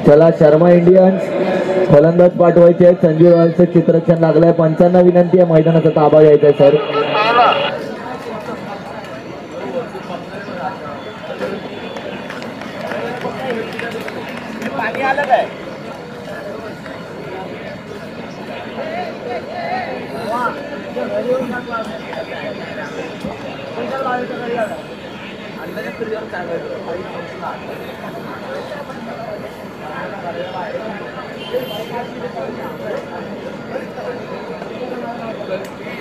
चला शर्मा इंडियन्स फलंदाज पाठवायचे आहेत. संजू रॉयलचं चित्रक्षण लागलंय. पंचांना विनंती आहे मैदानाचा ताबा घ्यायचा आहे सर.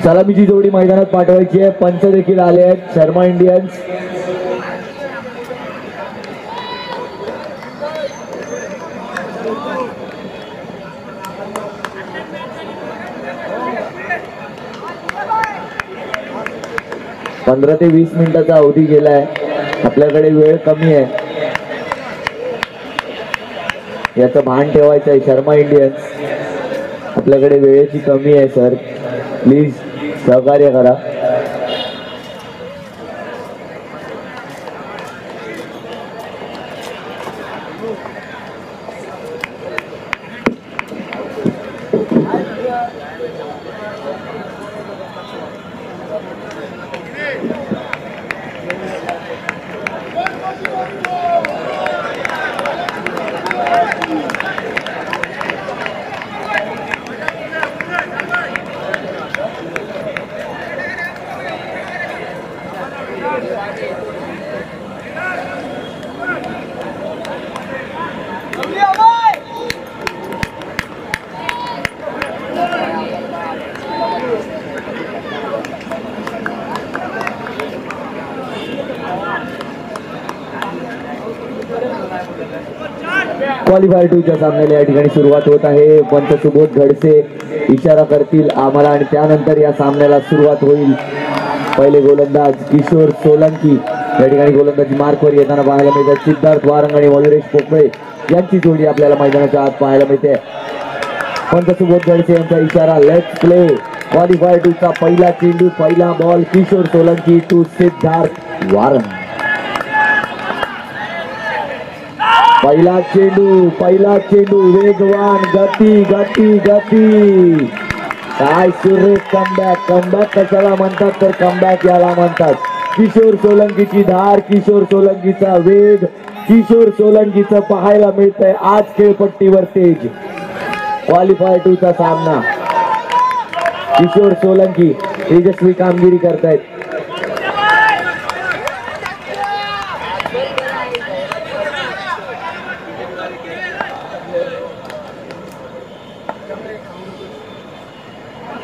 सलामीची जोडी मैदानात पाठवायची आहे. पंच देखील आले आहेत शर्मा इंडियन्स. पंधरा ते 20 मिनिटाचा अवधी गेलाय. आपल्याकडे वेळ कमी आहे, याचं भान ठेवायचं आहे. शर्मा इंडियन्स आपल्याकडे वेळेची कमी आहे सर, प्लीज सहकार्य करा. क्वालिफायर 2 च्या सामन्याला या ठिकाणी सुरुवात होत आहे. पंच सुबोध घडसे इशारा करतील आम्हाला आणि त्यानंतर या सामन्याला सुरुवात होईल. पहिले गोलंदाज किशोर सोलंकी या ठिकाणी गोलंदाजी मार्कवर येताना पाहायला मिळते. सिद्धार्थ वारंग आणि मयुरेश पोकळे यांची जोडी आपल्याला मैदानाच्या आत पाहायला मिळते. पंच सुबोध घडसे यांचा इशारा लेट्स प्ले. क्वालिफायर 2 चा पहिला चेंडू, पहिला बॉल किशोर सोलंकी टू सिद्धार्थ वारंग. पहिला चेंडू वेगवान, गती गती गती. काय सुरेख कमबॅक कशाला म्हणतात तर कमबॅक याला म्हणतात. किशोर सोलंकीची धार, किशोर सोलंकीचा वेग, किशोर सोलंकीचं पाहायला मिळतंय आज खेळपट्टीवर तेज. क्वालिफायर 2 चा सामना. किशोर सोलंकी तेजस्वी कामगिरी करतायत.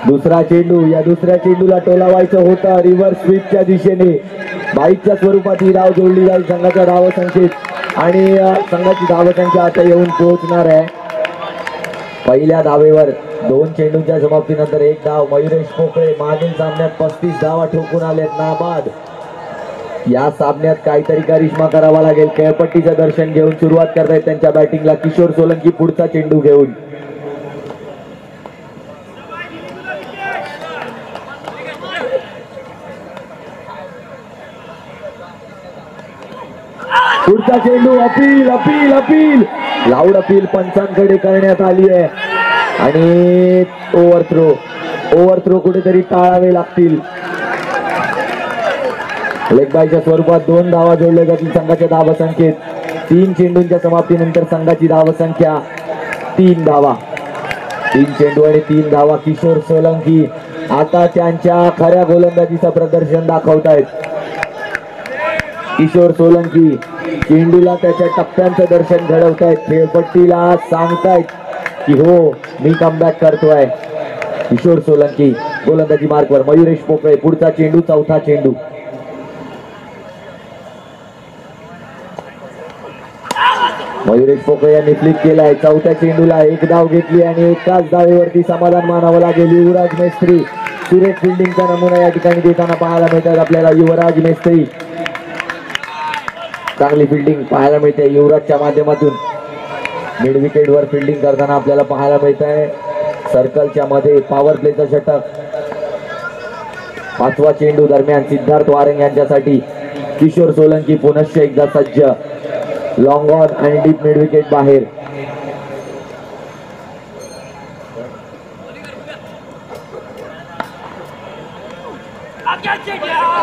दुसरा चेंडू, या दुसऱ्या चेंडूला टोलावायचं होतं रिव्हर्स स्वीपच्या दिशेने. बाईकच्या स्वरूपात ही धाव जोडली जाईल संघाच्या धावसंख्येत आणि संघाची धावसंख्या आता येऊन पोहोचणार आहे. पहिल्या धावेवर 2 चेंडूंच्या समाप्तीनंतर 1 धाव. मयुरेश पोकळे मागील सामन्यात 35 धावा ठोकून आलेत नाबाद. या सामन्यात काहीतरी करिश्मा करावा लागेल. खेळपट्टीचं दर्शन घेऊन सुरुवात करतायत त्यांच्या बॅटिंगला किशोर सोलंकी. पुढचा चेंडू घेऊन पुढचा चेंडू. Appeal appeal appeal loud appeal पंचांकडे करण्यात आली आहे आणि ओव्हरथ्रो कुठेतरी टाळावे लागतील. लेगबायच्या स्वरूपात 2 धावा जोडल्या जातील संघाच्या धावसंख्येत. 3 चेंडूंच्या समाप्तीनंतर संघाची धावसंख्या 3 धावा. 3 चेंडू आणि 3 धावा. किशोर सोलंकी आता त्यांच्या खऱ्या गोलंदाजीचं प्रदर्शन दाखवतायत. किशोर सोलंकी चेंडूला त्याच्या टप्प्यांचं दर्शन घडवतायत. खेळपट्टीला सांगतायत की हो मी कमबॅक करतोय. किशोर सोलंकी गोलंदाजी मार्कवर. मयुरेश पोकळे पुढचा चेंडू, चौथा चेंडू. मयुरेश पोकळे यांनी फ्लिक केलाय. चौथ्या चेंडूला एक धाव घेतली आणि एकाच धावेवरती समाधान मानावं लागेल. युवराज मेस्त्री सुरेख फिल्डिंगचा नमुना या ठिकाणी देताना पाहायला मिळतात आपल्याला. युवराज मेस्त्री चांगली फिल्डिंग पाहायला मिळते युवराजच्या माध्यमातून. मिड विकेट वर फिल्डिंग करताना आपल्याला पाहायला मिळत आहे. सर्कलच्या मध्ये पॉवर प्लेचा षटक. पाचवा चेंडू दरम्यान सिद्धार्थ वारंग यांच्यासाठी. किशोर सोलंकी पुनश्च एकदा सज्ज. लॉंग ऑन आणि डीप मिड विकेट बाहेर.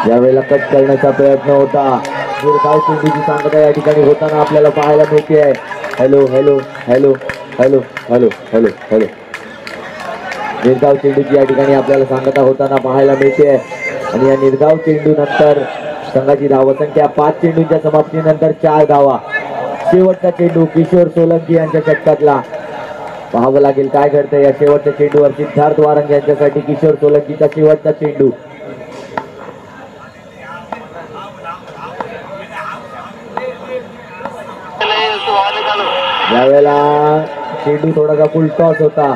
यावेळेला कट करण्याचा प्रयत्न होता. दुर्गाव चेंडूची सांगता या ठिकाणी होताना आपल्याला पाहायला मिळते आहे. Hello hello hello hello hello hello hello निर्गाव चेंडूची या ठिकाणी आपल्याला सांगता होताना पाहायला मिळते आहे. आणि या निर्गाव चेंडू नंतर संघाची धावसंख्या 5 चेंडूंच्या समाप्तीनंतर 4 धावा. शेवटचा चेंडू किशोर सोलंकी यांच्या षटकातला. पाहावं लागेल काय घडतंय या शेवटच्या चेंडूवर. सिद्धार्थ वारंग यांच्यासाठी किशोर सोलंकीचा शेवटचा चेंडू. यावेळेला चेंडू थोडासा फुल टॉस होता.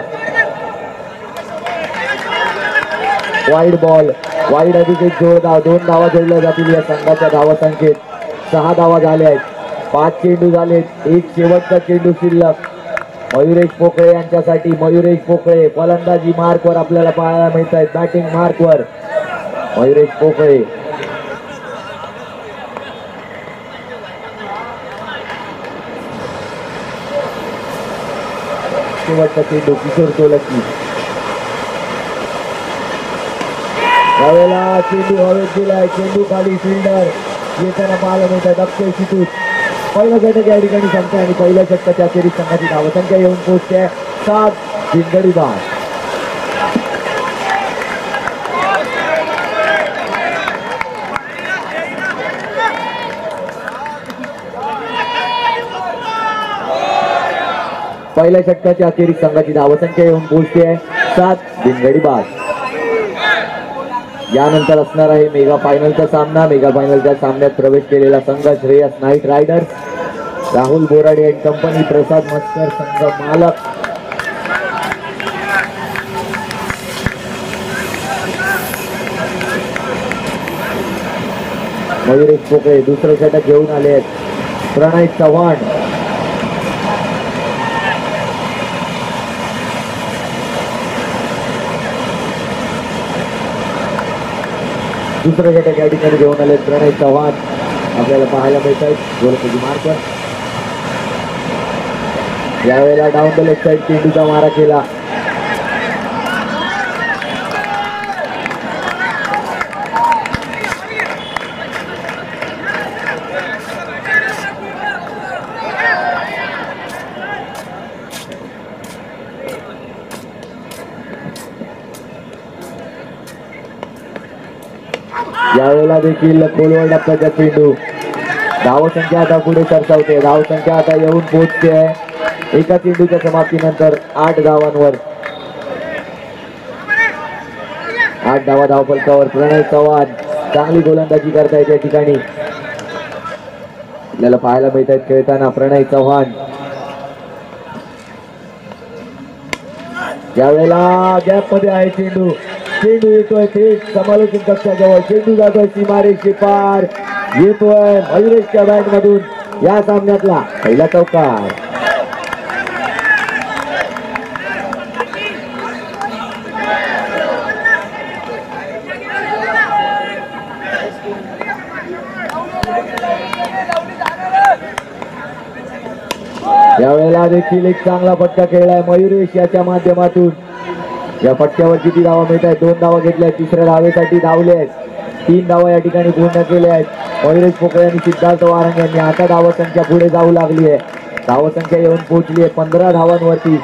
Wide ball. वाईड अधिक एक जोडधाव. 2 धावा जोडल्या जातील या संघाच्या धावसंख्येत. 6 धावा झाल्या आहेत. 5 चेंडू झालेत. एक शेवटचा चेंडू शिल्लक. मयुरेश पोकळे यांच्यासाठी. मयुरेश पोकळे फलंदाजी मार्कवर आपल्याला पाहायला मिळत आहेत. बॅटिंग मार्कवर मयुरेश पोकळे. शेवटचा चेंडू किशोर सोलंकी. यावेळेला चेंडू हवेत दिलाय. चेंडू खाली फिल्डर येताना पाहायला मिळतात. अक्षय शितूत पहिलं षटक या ठिकाणी संपते आणि पहिल्या षटकाच्या अखेरीस संघाची धावसंख्या येऊन पोहोचते 7 बिनगडी बाद. पहिल्या षटकाच्या अखेरीस संघाची धावसंख्या येऊन पोहोचते 7 बिनगडी बाद. यानंतर असणार आहे मेगा फायनलचा सामना. मेगा फायनलच्या सामन्यात प्रवेश केलेला संघ Shreyas knight riders, Rahul Borade and company, Prasad Maskar संघ मालक. मयुरेश पोकळे दुसरं षटक घेऊन आले आहेत. प्रणय चव्हाण दुसरं षटक या ठिकाणी घेऊन आले. प्रणय चव्हाण आपल्याला पाहायला मिळत आहेत गोलंदाजी मार्कवर. यावेळेला डाऊन द लेफ्ट साइड चेंडूचा मारा केला. यावेळेला देखील खोलवर डप्प्याचा चेंडू. धावसंख्या आता पुढे सरसावते. धावसंख्या आता येऊन पोहोचते आहे एका चेंडूच्या समाप्तीनंतर 8 धावांवर. 8 धावा धावफलकावर. प्रणय चव्हाण चांगली गोलंदाजी करतायत या ठिकाणी आपल्याला पाहायला मिळत आहेत खेळताना. प्रणय चव्हाण यावेळेला गॅप मध्ये आहे चेंडू. चेंडू येतोय थेट समालोचन कक्षाजवळ. चेंडू जातोय सीमारेषे पार. येतोय मयुरेशच्या बॅट मधून या सामन्यातला पहिला चौकार. यावेळेला देखील एक चांगला फटका खेळलाय मयुरेश याच्या माध्यमातून. या फटक्यावर किती धावा मिळत आहेत? 2 धावा घेतल्या. तिसऱ्या धावेसाठी धावले आहेत. 3 धावा या ठिकाणी पूर्ण केल्या आहेत. मयुरेश पोकळे आणि सिद्धार्थ वारंग यांनी आता धावसंख्या पुढे जाऊ लागली आहे. धावसंख्या येऊन पोहोचली आहे 15 धावांवरती.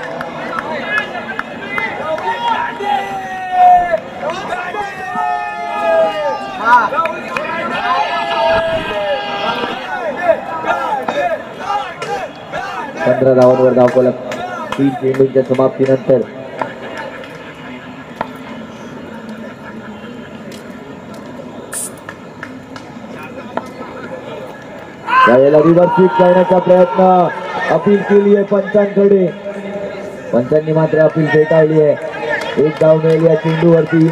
धावांवर धावफलक 3 चेंडूंच्या समाप्तीनंतर. यावेळेला रिव्हर्स स्वीप करण्याचा प्रयत्न. अपील केली आहे पंचांकडे. पंचांनी मात्र अपील फेटाळली आहे. एक धाव मिळेल या चेंडूवरती.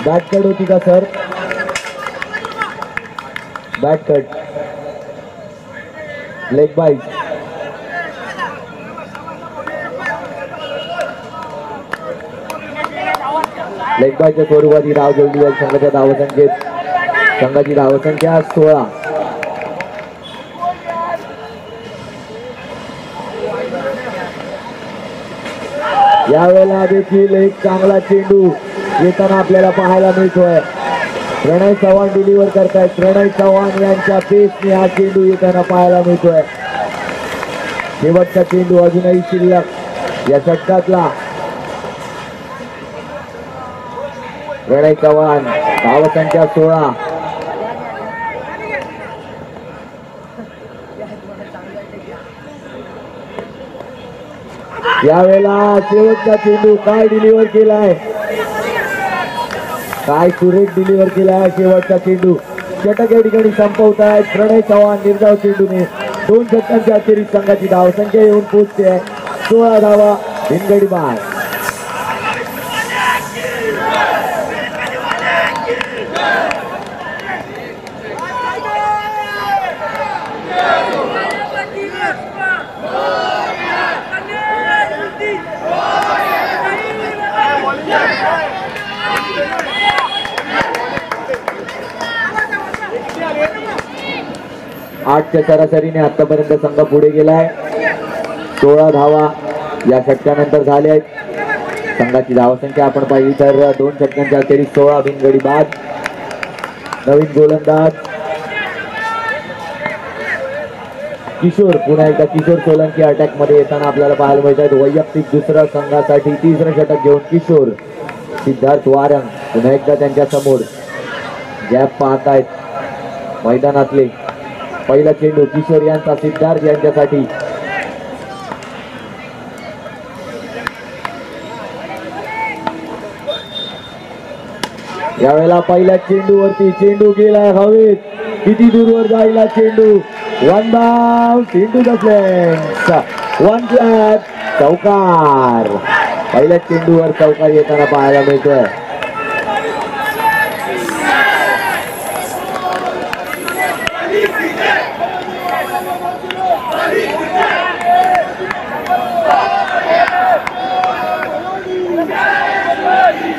बॅट कट होती का sir? Bat cut. Leg bite. Leg बाईटच्या स्वरूपात ही धाव जोडली आहे. संघाच्या धावसंख्येत संघाची धावसंख्या 16. यावेळेला देखील एक चांगला चेंडू येताना आपल्याला पाहायला मिळतोय. प्रणय चव्हाण डिलिव्हर करतायत. प्रणय चव्हाण यांच्या पेसने हा चेंडू येताना पाहायला मिळतोय. शेवटचा चेंडू अजूनही शिल्लक या षटकातला. प्रणय चव्हाण धावसंख्या 16. यावेळेला शेवटचा चेंडू काय डिलिव्हर केलाय. काय सुरेख डिलिव्हर केलाय शेवटचा चेंडू. षटक या ठिकाणी संपवतायत प्रणय चव्हाण निर्धाव चेंडूने. 2 षटकांच्या अखेरीस संघाची धावसंख्या येऊन पोहोचते आहे 16 धावा बिनगडी बाद. आठच्या सरासरीने आतापर्यंत संघ पुढे गेलाय. 16 धावा या षटकानंतर झाल्या आहेत. संघाची धावसंख्या आपण पाहिली तर 2 षटकांच्या अखेरीस 16 बिनगडी बाद. नवीन गोलंदाज किशोर. पुन्हा एकदा किशोर सोलंकी अटॅक मध्ये येताना आपल्याला पाहायला मिळत आहेत. वैयक्तिक दुसऱ्या संघासाठी 3रं षटक घेऊन किशोर. सिद्धार्थ वारंग पुन्हा एकदा त्यांच्या समोर गॅप पाहतायत मैदानातले. पहिला चेंडू किशोर यांचा सिद्धार्थ यांच्यासाठी. यावेळेला पहिल्या चेंडूवरती चेंडू गेलाय हवेत. किती दूरवर जाईल चेंडू. 1 धाव. चेंडू फ्लॅट. 1 फ्लॅट. चौकार. पहिल्या चेंडूवर चौकार येताना पाहायला मिळतोय.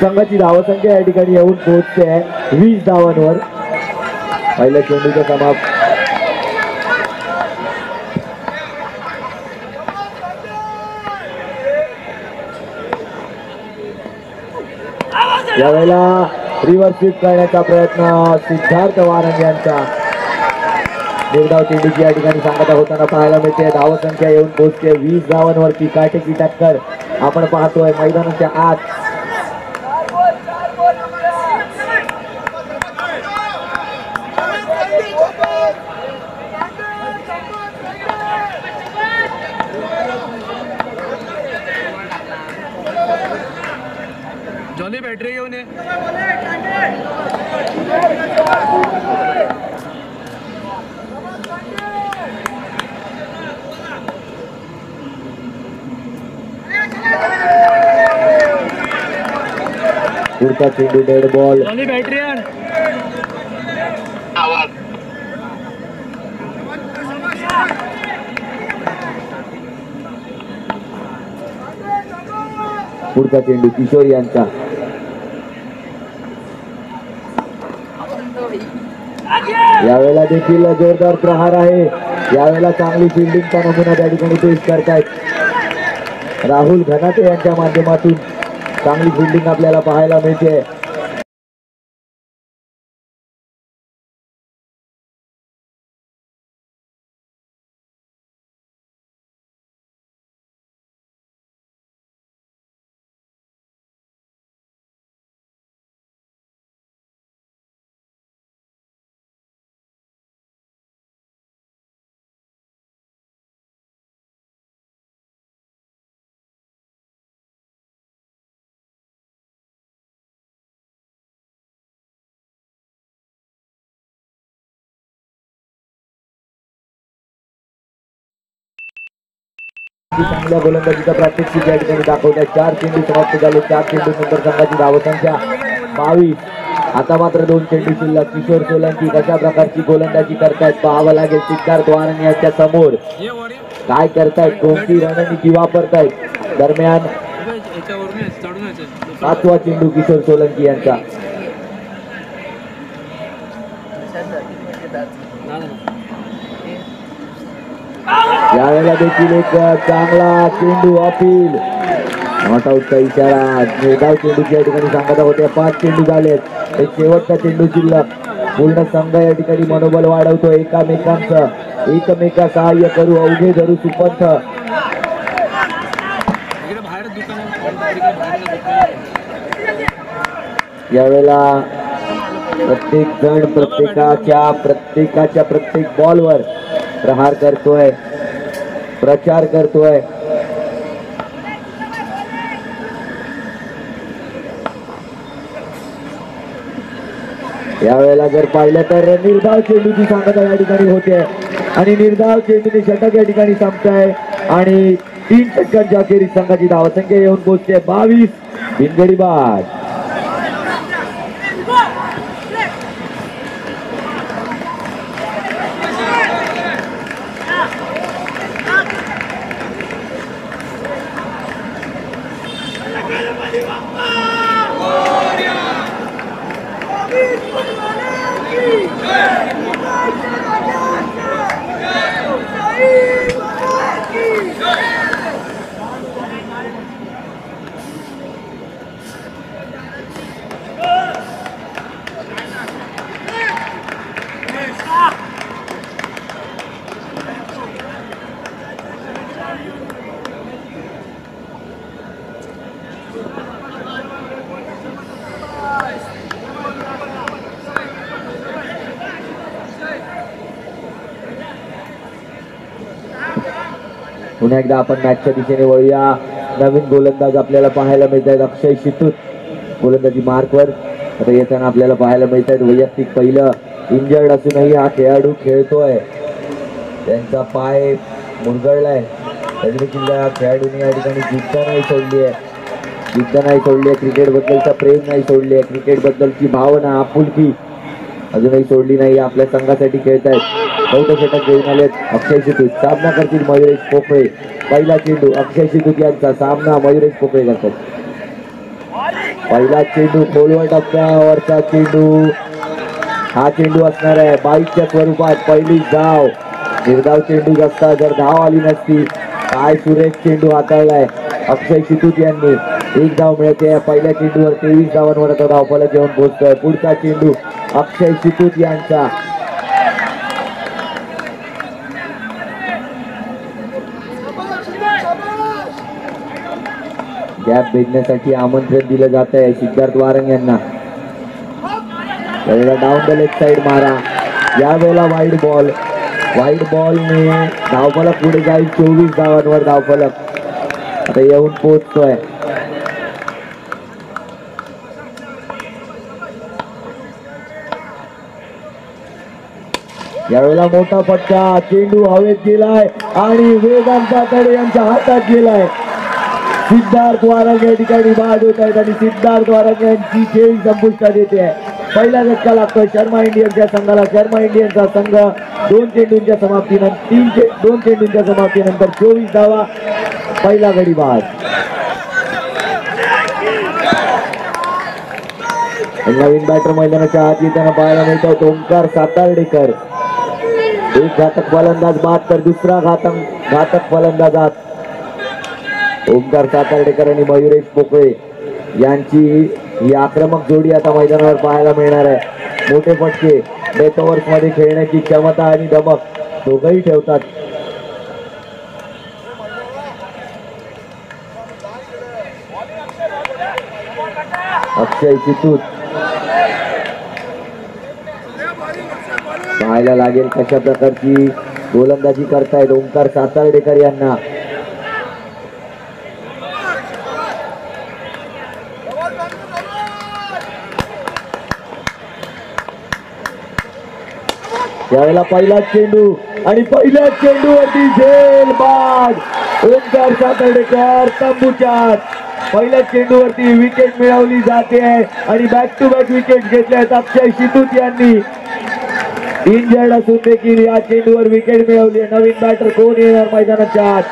संघाची धावसंख्या या ठिकाणी येऊन पोहोचते आहे 20 धावांवर. पहिल्या चेंडूचा समाप्त. यावेळेला रिव्हर्स स्वीप करण्याचा प्रयत्न सिद्धार्थ वारंग यांचा. निर्धाव चेंडूची या ठिकाणी सांगता होताना पाहायला मिळते. धावसंख्या येऊन पोहोचते 20 धावांवरती. काटेकी टक्कर आपण पाहतोय मैदानाच्या आत. जॉनी बॅटरी घेऊन ये. पुढचा चेंडू डेड बॉल. जॉनी बॅटरी आण. पुढचा चेंडू किशोर यांचा. यावेळेला देखील जोरदार प्रहार आहे. यावेळेला चांगली फिल्डिंगचा नमुना त्या ठिकाणी पेश करतायत राहुल घनाटे यांच्या माध्यमातून. चांगली फिल्डिंग आपल्याला पाहायला मिळते. अगदी चांगल्या गोलंदाजीचा प्रात्यक्षिक या ठिकाणी दाखवतात. 4 चेंडू समाप्त झाले. 4 चेंडू नंतर संघाची धावसंख्या 22. आता मात्र 2 चेंडू शिल्लक. किशोर सोलंकी कशा प्रकारची गोलंदाजी करतायत पाहावं लागेल. सिद्धार्थ वारंग यांच्या समोर काय करतायत, कोणती रणनीती वापरतायत. दरम्यान 5वा चेंडू किशोर सोलंकी यांचा. यावेळेला देखील एक चांगला चेंडू अपील. नॉट आउटचा इशारा. निर्धाव चेंडूची या ठिकाणी सांगता होत्या. 5 चेंडू झालेत. एक शेवटचा चेंडू शिल्लक. पूर्ण संघ या ठिकाणी मनोबल वाढवतो. एकमेका सहाय्य करू, अवघे धरू सुपंथ. यावेळेला प्रत्येक जण प्रत्येकाच्या प्रत्येक बॉलवर प्रहार करतोय, प्रचार करतोय. यावेळेला जर पाहिलं तर निर्धाव चेंडूची सांगता या ठिकाणी होते आणि निर्धाव चेंडूने षटक या ठिकाणी संपताय आणि 3 षटकांच्या अखेरीस संघाची धावसंख्या येऊन पोहोचते 22. बिनगडी बाद. पुन्हा एकदा आपण मॅचच्या दिशेने वळूया. नवीन गोलंदाज आपल्याला पाहायला मिळत आहेत. अक्षय शितूत गोलंदाजी मार्कवर आता येताना आपल्याला पाहायला मिळत आहेत. वैयक्तिक पहिलं इंजर्ड असूनही हा खेळाडू खेळतोय. त्यांचा पाय मुरगळलाय तरी देखील या खेळाडूने या ठिकाणी जिद्द नाही सोडली आहे. क्रिकेट बद्दलचा प्रेम नाही सोडली आहे. क्रिकेट बद्दलची भावना, आपुलकी अजूनही सोडली नाही. आपल्या संघासाठी खेळतायत. 14 षटक घेऊन आलेत अक्षय शितूत. सामना करतील मयुरेश पोकळे. पहिला चेंडू अक्षय शितूत यांचा. सामना मयुरेश पोकळे करतात. पहिला चेंडू खोलवर टप्प्यावरचा चेंडू. हा चेंडू असणार आहे 22च्या स्वरूपात. पहिली धाव. निर्धाव चेंडू असता जर धाव आली नसती. काय सुरेश चेंडू हाताळलाय अक्षय शितूत यांनी. 1 धाव मिळते. पहिल्या चेंडूवर 23 धावांवर आता धावफलक घेऊन पोहोचतोय. पुढचा चेंडू अक्षय शितूत यांचा. गॅप भेदण्यासाठी आमंत्रण दिलं जात आहे सिद्धार्थ वारंग यांना. डाऊन द लेग साइड मारा. यावेळेला वाईड बॉलने धावफलक पुढे जाईल. 24 धावांवर धावफलक आता येऊन पोहोचतोय. यावेळेला मोठा फटका. चेंडू हवेत गेलाय आणि वेदांत तडे यांच्या हातात गेलाय. सिद्धार्थ वारंग या ठिकाणी बाद होत आहेत आणि सिद्धार्थ वारंग यांची खेळी संपुष्टात येते आहे. पहिला झटका लागतोय शर्मा इंडियनच्या संघाला. शर्मा इंडियनचा संघ 2 चेंडूंच्या समाप्तीनंतर 24 धावा. पहिला गडी बाद. नवीन बॅटर मैदानाच्या आत येताना पाहायला मिळतात ओंकार सातार्डेकर. एक घातक फलंदाज बाद तर दुसरा घातक फलंदाज आत. ओंकार सातार्डेकर आणि मयुरेश पोकळे यांची ही आक्रमक जोडी आता मैदानावर पाहायला मिळणार आहे. मोठे फटके, डेथ ओव्हर्स मध्ये खेळण्याची क्षमता आणि धमक दोघंही ठेवतात. अक्षय शितूत पाहायला लागेल कशा प्रकारची गोलंदाजी करतायत ओंकार सातार्डेकर यांना. यावेळेला पहिला चेंडू आणि पहिल्या चेंडूवरती झेल बाद. ओंकार सातर्डेकर तंबूच्यात पहिल्या चेंडूवरती विकेट मिळवली जाते आणि बॅक टू बॅक विकेट घेतल्यात अक्षय शितूत यांनी. इंजर्ड असून देखील या चेंडूवर विकेट मिळवली. नवीन बॅटर कोण येणार मैदानाच्या आत?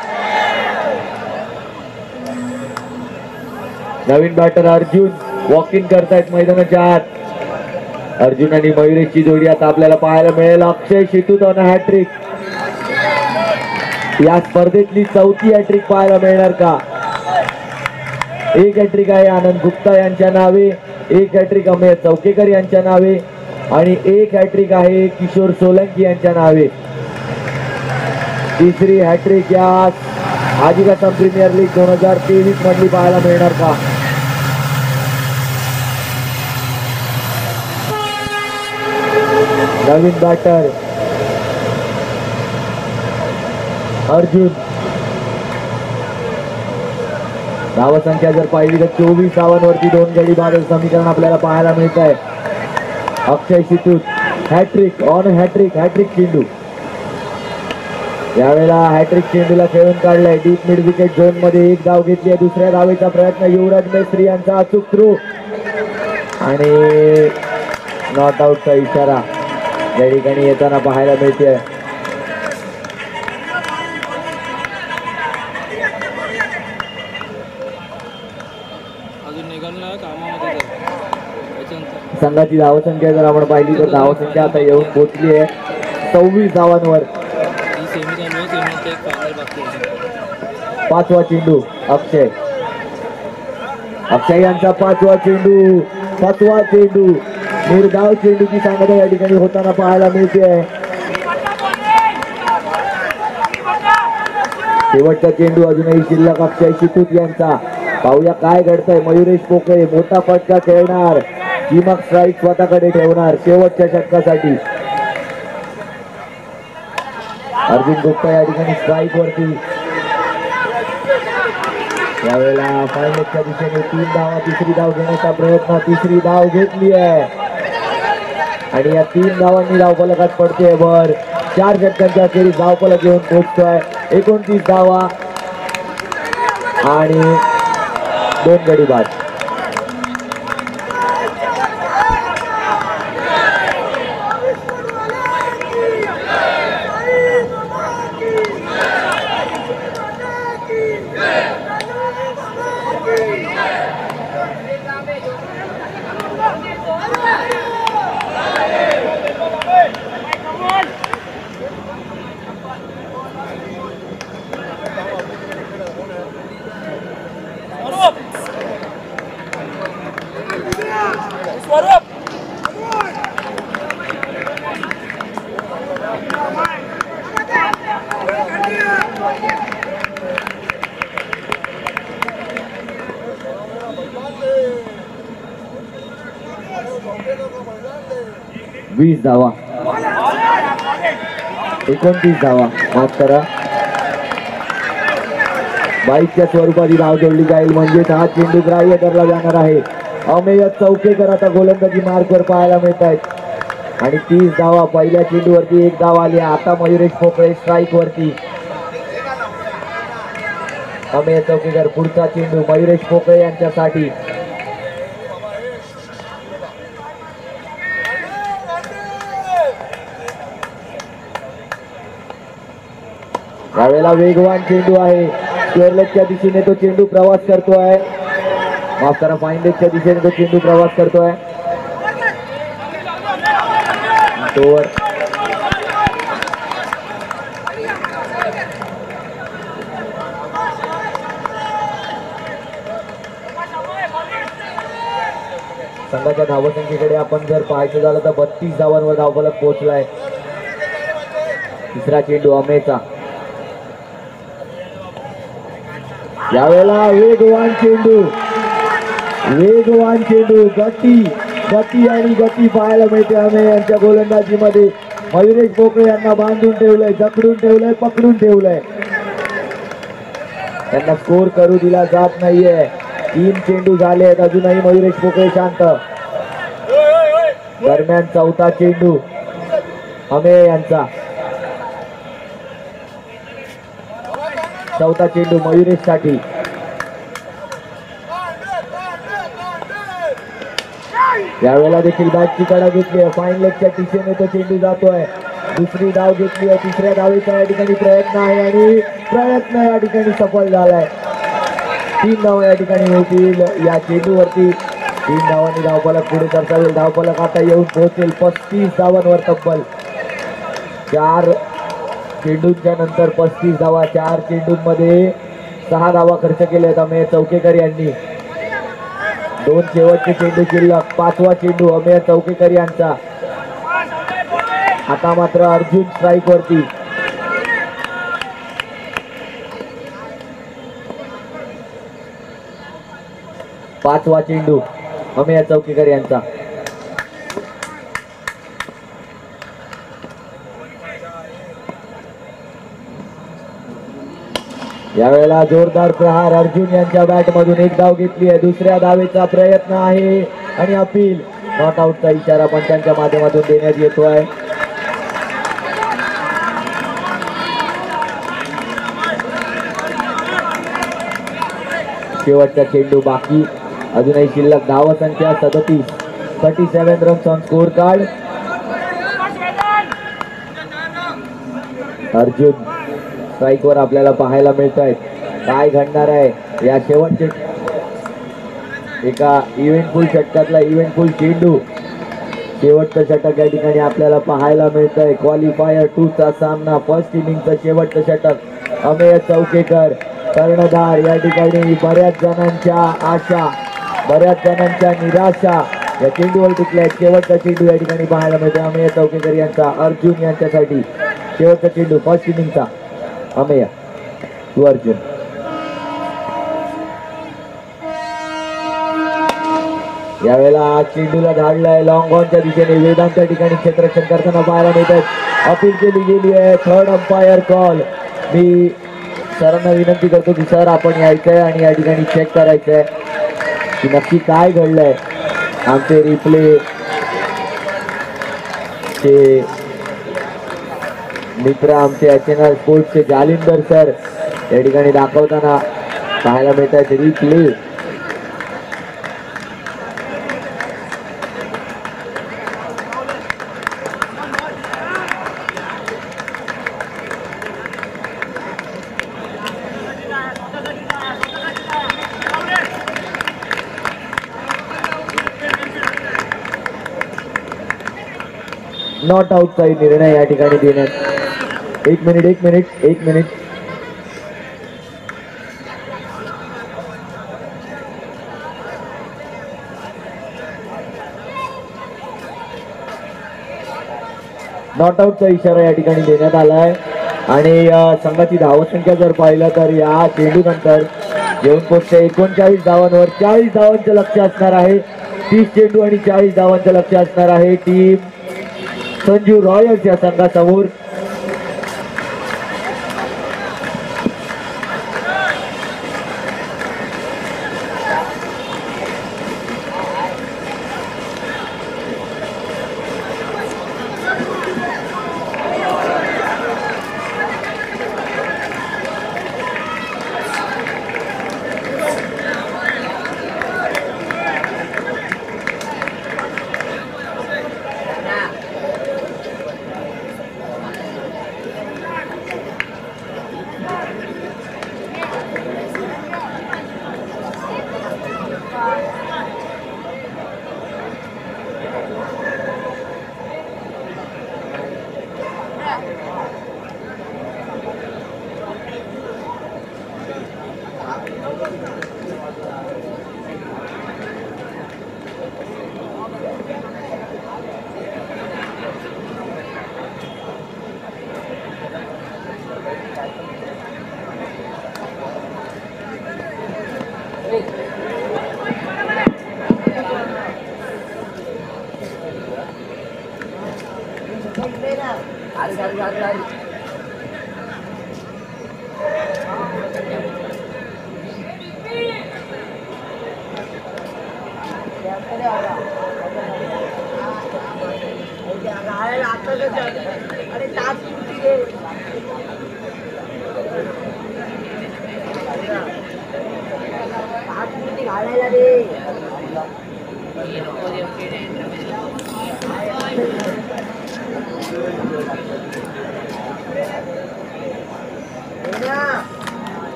नवीन बॅटर अर्जुन वॉक इन करतायत मैदानाच्या आत. अर्जुन आणि मयुरेशची जोडी आता आपल्याला पाहायला मिळेल. अक्षय शितूत ऑन हॅट्रिक. या स्पर्धेतली चौथी हॅट्रिक पाहायला मिळणार का? एक हॅट्रिक आहे आनंद गुप्ता यांच्या नावे, एक हॅट्रिक अमेय चौकेकर यांच्या नावे आणि एक हॅट्रिक आहे किशोर सोलंकी यांच्या नावे. तिसरी हॅट्रिक या हाजी आसाम प्रीमियर लीग 2023 मधली पाहायला मिळणार का? नवीन बॅटर अर्जुन. धावसंख्या जर पाहिली तर 24 धावांवरती 2 गडी बाद समीकरण आपल्याला पाहायला मिळत आहे. अक्षय शितूत हॅट्रिक ऑन हॅट्रिक. हॅट्रिक चेंडू यावेळेला हॅट्रिक चेंडूला खेळून काढलाय. डीप मिड विकेट झोन मध्ये एक धाव घेतली आहे. दुसऱ्या धावेचा प्रयत्न युवराज मेस्त्री यांचा अचूक थ्रो आणि नॉट आउटचा इशारा या ठिकाणी येताना पाहायला मिळते. संघाची धावसंख्या जर आपण पाहिली तर धावसंख्या आता येऊन पोहोचली आहे 26 धावांवर. 5वा चेंडू अक्षय. अक्षय यांचा 5वा चेंडू. 5वा चेंडू निर्धाव चेंडूची सांगता या ठिकाणी होताना पाहायला मिळते आहे. शेवटचा चेंडू अजूनही शिल्लक अक्षय शितूत यांचा. पाहूया काय घडतंय. मयुरेश पोकळे मोठा फटका खेळणार की मग स्ट्राईक स्वतःकडे ठेवणार शेवटच्या षटकासाठी. अर्जुन गुप्ता या ठिकाणी स्ट्राईक वरती. यावेळेला फायनलच्या दिशेने 3 धावा. तिसरी धाव घेण्याचा प्रयत्न. तिसरी धाव घेतली आहे आणि या 3 धावांनी धावफलकात पडते वर. 4 षटकांच्या अखेरीस धावफलक घेऊन पोहोचतोय. 29 धावा आणि 2 गडी बाद. वीस धावा. 29 धावा माफ करा. 22च्या स्वरूपाची धाव जोडली जाईल म्हणजे हा चेंडू ग्राह्य धरला जाणार आहे. अमेय चौकेकर आता गोलंदाजी मार्कवर पाहायला मिळत आहेत आणि 30 धावा. पहिल्या चेंडूवरती 1 धाव आली. आता मयुरेश पोकळे स्ट्राईक वरती. अमेय चौकेकर पुढचा चेंडू मयुरेश पोकळे यांच्यासाठी. यावेळेला वेगवान चेंडू आहे. केरळच्या दिशेने तो चेंडू प्रवास करतोय. माफ करा फाईनलेटच्या दिशेने तो चेंडू प्रवास करतोय. संघाच्या धावसंख्येकडे आपण जर पाहायचं झालं तर 32 धावांवर धावफलक पोहोचलाय. तिसरा चेंडू अमेयचा. यावेळेला वेगवान चेंडू. वेगवान चेंडू. गती आणि गती पाहायला मिळते अमेय यांच्या गोलंदाजीमध्ये. मयुरेश पोकळे यांना बांधून ठेवलंय, जखडून ठेवलंय, पकडून ठेवलंय. त्यांना स्कोर करू दिला जात नाहीये. 3 चेंडू झाले आहेत. अजूनही मयुरेश पोकळे शांत. दरम्यान 4था चेंडू अमेय यांचा. चौथा चेंडू मयुरेश साठी. यावेळेला देखील बॅटची कडा घेतली आहे. फाईन लेगच्या दिशेने तो चेंडू जातोय. दुसरी धाव घेतली आहे. तिसऱ्या धावेचा या ठिकाणी प्रयत्न आहे आणि प्रयत्न या ठिकाणी सफल झालाय. 3 धावा या ठिकाणी होतील या चेंडूवरती. 3 धावांनी धावफलक पुढे सरसावेल. धावफलक आता येऊन पोहोचेल 35 धावांवर तब्बल. 4 चेंडूंच्या नंतर 35 धावा. 4 चेंडूंमध्ये 6 धावा खर्च केल्यात अमेय चौकेकर यांनी. 2 शेवटचे चेंडू शिल्लक. 5वा चेंडू अमेय चौकेकर यांचा. आता मात्र अर्जुन स्ट्राईक वरती. पाचवा चेंडू अमेय चौकेकर यांचा. यावेळेला जोरदार प्रहार अर्जुन यांच्या बॅट मधून 1 धाव घेतली आहे. दुसऱ्या धावेचा प्रयत्न आहे आणि अपील. नॉट आउटचा इशारा पंचांच्या माध्यमातून देण्यात येतोय. शेवटचा चेंडू बाकी. अजूनही शिल्लक धाव संख्या 37. 37 runs on score card. Arjun स्ट्राईकवर आपल्याला पाहायला मिळत आहेत. काय घडणार आहे या शेवटचे एका इव्हेंटफुल षटकातला इव्हेंटफुल चेंडू. शेवटचं षटक या ठिकाणी आपल्याला पाहायला मिळत आहे. क्वालिफायर 2 चा सामना. फर्स्ट इनिंगचं शेवटचं षटक. अमेय चौकेकर कर्णधार. या ठिकाणी बऱ्याच जणांच्या आशा, बऱ्याच जणांच्या निराशा या चेंडूवर टिकल्या. शेवटचा चेंडू या ठिकाणी पाहायला मिळतो अमेय चौकेकर यांचा अर्जुन यांच्यासाठी. शेवटचा चेंडू फर्स्ट इनिंगचा अमेय टू अर्जुन. यावेळेला चेंडूला धाडलाय लॉंग ऑनच्या दिशेने. वेदांत त्या ठिकाणी क्षेत्ररक्षण करताना पाहायला मिळतात. अपील केली गेली आहे. Third umpire call. मी सरांना विनंती करतो की सर आपण यायचंय आणि या ठिकाणी चेक करायचंय की नक्की काय घडलंय. आमचे रिप्ले चे मित्र आमचे एचएनआर स्पोर्ट्सचे जालिंदर सर या ठिकाणी दाखवताना पाहायला मिळत आहे रिप्ले. नॉट आउटचा निर्णय या ठिकाणी देण्यात. एक मिनिट. नॉट आउटचा इशारा या ठिकाणी देण्यात आलाय आणि संघाची धावसंख्या जर पाहिलं तर या चेंडू नंतर येऊन पोहोचते 39 धावांवर. 40 धावांचं लक्ष असणार आहे. 30 चेंडू आणि 40 धावांचं लक्ष असणार आहे टीम संजू रॉयल्स या संघासमोर.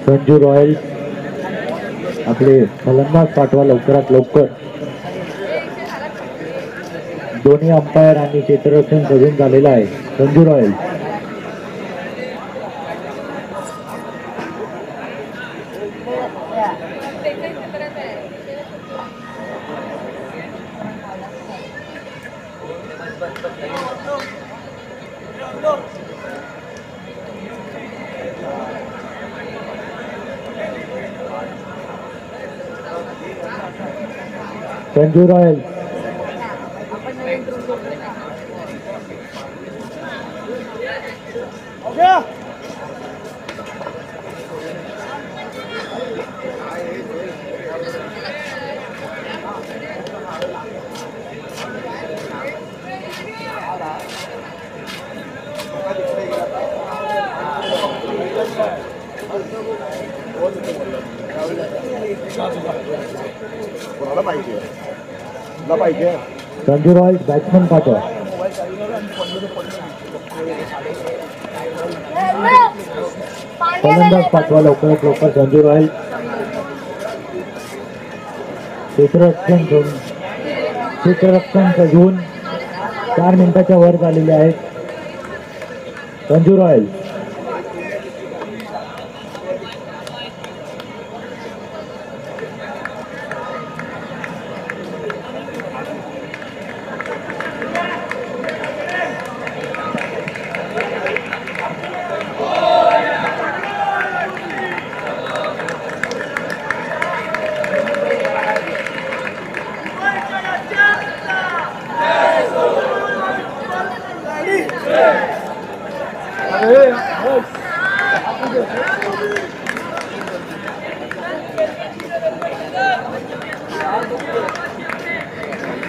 संजू रॉयल आपले फलंदाज पाठवा लवकरात लवकर. दोन्ही अंपायर आणि क्षेत्ररक्षण सजून झालेलं आहे. Sanju royal Sanju royal Sanju royal batsman पाठवा. फलंदाज पाठवा लवकरात लवकर. संजू रॉयल क्षेत्ररक्षण सजवून 4 मिनिटाच्या वर झालेले आहेत. संजू रॉयल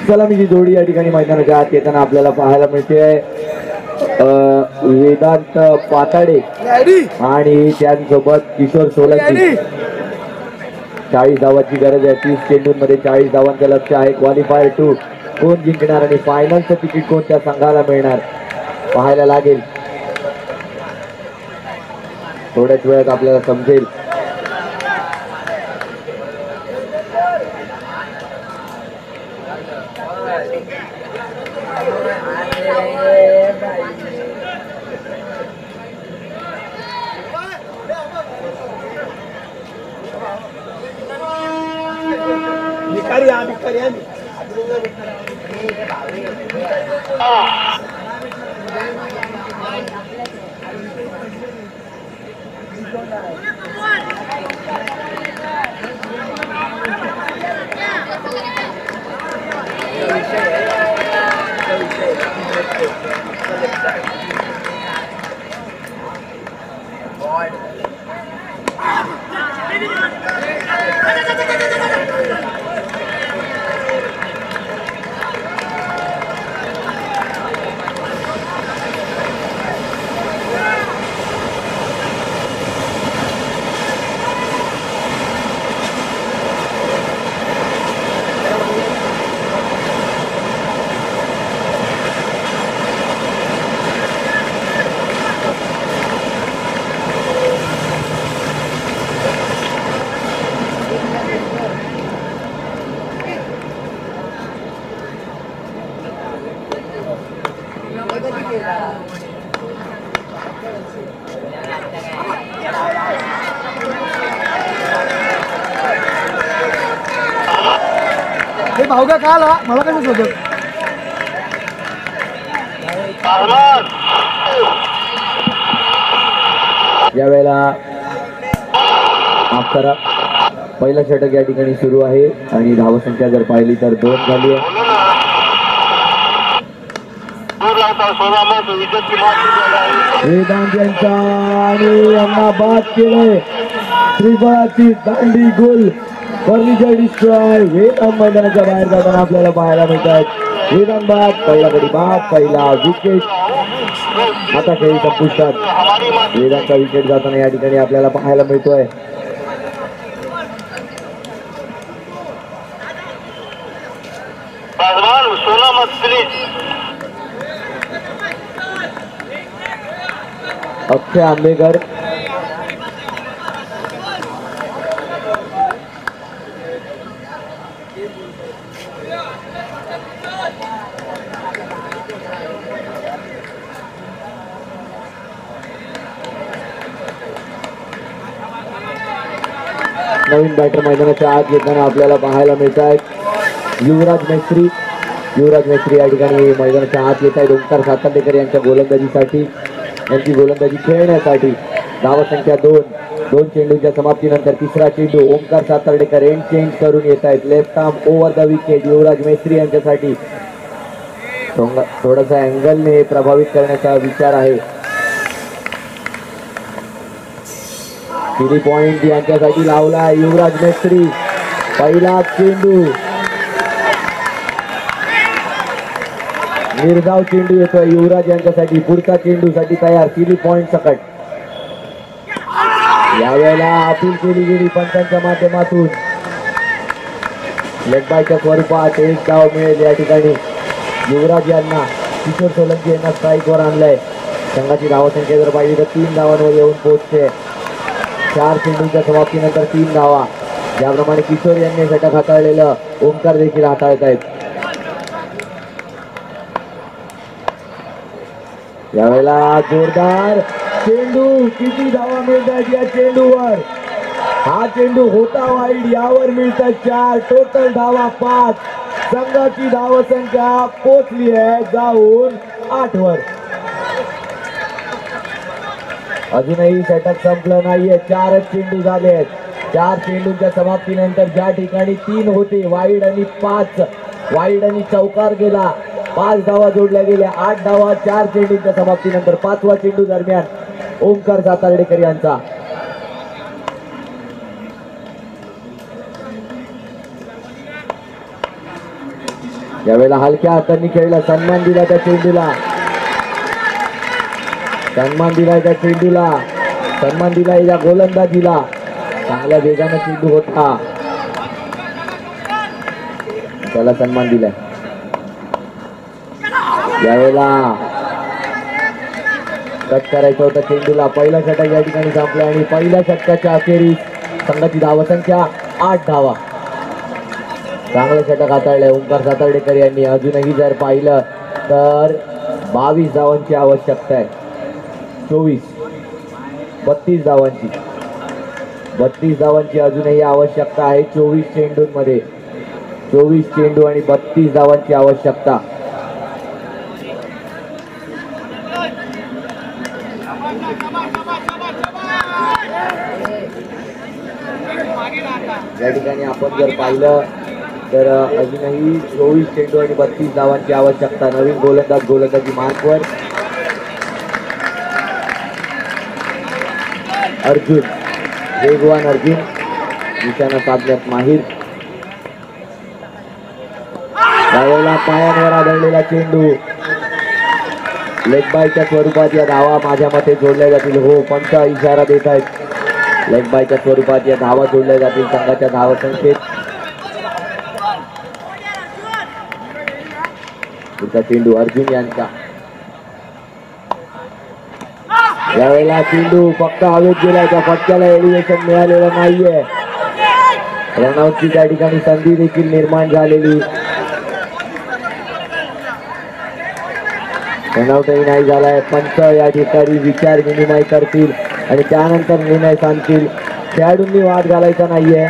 सलामीची जोडी या ठिकाणी मैदानाच्या आत येताना आपल्याला पाहायला मिळते. वेदांत पाताडे आणि त्यांसोबत किशोर सोलंकी. 40 धावांची गरज आहे. 30 चेंडूंमध्ये 40 धावांचं लक्ष आहे. क्वालिफायर 2 कोण जिंकणार आणि फायनलचं तिकीट कोणत्या संघाला मिळणार पाहायला लागेल. थोड्याच वेळात आपल्याला समजेल. भावगा का आला मला कसं होतं. यावेळेला माफ करा, पहिला षटक या ठिकाणी सुरू आहे आणि धावसंख्या जर पाहिली तर 2 झाली आहे. वेदांत यांचा आणि यांना बाद केलंय. त्रिफळाची दांडी गोल फर्निचर डिस्ट्रॉय. वेदांत मैदानाच्या बाहेर जाताना आपल्याला पाहायला मिळत आहेत. वेदांत बाद, पहिला गडी बाद, पहिला विकेट. आता खेळ संपुष्टात. वेदांतचा विकेट जाताना या ठिकाणी आपल्याला पाहायला मिळतोय. अक्षय आंबेकर. नवीन बॅटर मैदानाच्या आत येताना आपल्याला पाहायला मिळत आहेत युवराज मेस्त्री. युवराज मेस्त्री या ठिकाणी मैदानाच्या आत येत आहेत ओंकार सातांडेकर यांच्या गोलंदाजीसाठी, यांची गोलंदाजी खेळण्यासाठी. धावसंख्या 2. 2 चेंडूच्या समाप्तीनंतर तिसरा चेंडू. ओंकार सातांडेकर एंड चेंज करून येत आहेत. Left arm over the wicket Yuvraj Mestri यांच्यासाठी. थोडासा अँगलने प्रभावित करण्याचा विचार आहे. 3 पॉइंट यांच्यासाठी लावला युवराज मेस्त्री. पहिला चेंडू निर्धाव चेंडू येतोय युवराज यांच्यासाठी. पुढचा चेंडूसाठी तयार. 3 पॉइंट सकट. यावेळेला अपील केली गेली पंचांच्या माध्यमातून. लेग बायच्या स्वरूपात एक डाव मिळेल या ठिकाणी युवराज यांना. किशोर सोलंकी यांना स्ट्राईकवर आणलंय. संघाची धावसंख्या जर पाहिली तर 3 धावांवर येऊन पोहोचते. 4 चेंडूच्या समाप्तीनंतर 3 धावा. ज्याप्रमाणे किशोर यांनी षटक हाताळलेलं ओंकार देखील हाताळत आहेत. यावेळेला जोरदार चेंडू. किती धावा मिळतात या चेंडूवर. हा चेंडू होता वाईड. यावर मिळतात 4. टोटल धावा 5. संघाची धावसंख्या पोचली आहे जाऊन 8 वर. अजूनही षटक संपलं नाहीये. 4च चेंडू झाले आहेत. 4 चेंडूच्या समाप्तीनंतर ज्या ठिकाणी 3 होते वाईड आणि 5 वाईड आणि चौकार गेला. 5 धावा जोडल्या गेल्या. 8 धावा 4 चेंडूच्या समाप्तीनंतर. 5वा चेंडू दरम्यान ओंकार सातार्डेकर यांचा. यावेळेला हलक्या हातांनी खेळला. सन्मान दिला त्या चेंडूला. सन्मान दिलाय त्या चेंडूला. सन्मान दिलाय या गोलंदाजीला. चांगल्या वेगाने चेंडू होता. त्याला सन्मान दिलाय. यावेळेला कट करायचं होतं चेंडूला. पहिला षटक या ठिकाणी संपला आणि पहिल्या षटकाच्या अखेरीस संघाची धावसंख्या 8 धावा. चांगलं षटक हाताळलंय ओंकार सातार्डेकर यांनी. अजूनही जर पाहिलं तर 22 धावांची आवश्यकता आहे. 32 धावांची. 32 धावांची अजूनही आवश्यकता आहे 24 चेंडूंमध्ये. 24 चेंडू आणि 32 धावांची आवश्यकता. या ठिकाणी आपण जर पाहिलं तर अजूनही 24 चेंडू आणि 32 धावांची आवश्यकता. नवीन गोलंदाज गोलंदाजी मार्कवर. अर्जुन, वेगवान अर्जुन, निशाणा साधण्यात माहीर. यावेळेला पायांवर आदळलेला चेंडू. लेग बायच्या स्वरूपात या धावा माझ्या मते जोडल्या जातील. हो, पंच इशारा देत आहेत. लेग बायच्या स्वरूपात या धावा जोडल्या जातील संघाच्या धावसंख्येत. पुढचा चेंडू अर्जुन यांचा. यावेळेला चेंडू फक्त हवेत गेलाय. त्या फटक्याला एलिव्हेशन मिळालेलं नाहीये. रनआउटची त्या ठिकाणी संधी देखील निर्माण झालेली. रनआउटही नाही झालाय. पंच या ठिकाणी विचार विनिमय करतील आणि त्यानंतर निर्णय सांगतील. खेळाडूंनी वाद घालायचा नाहीये.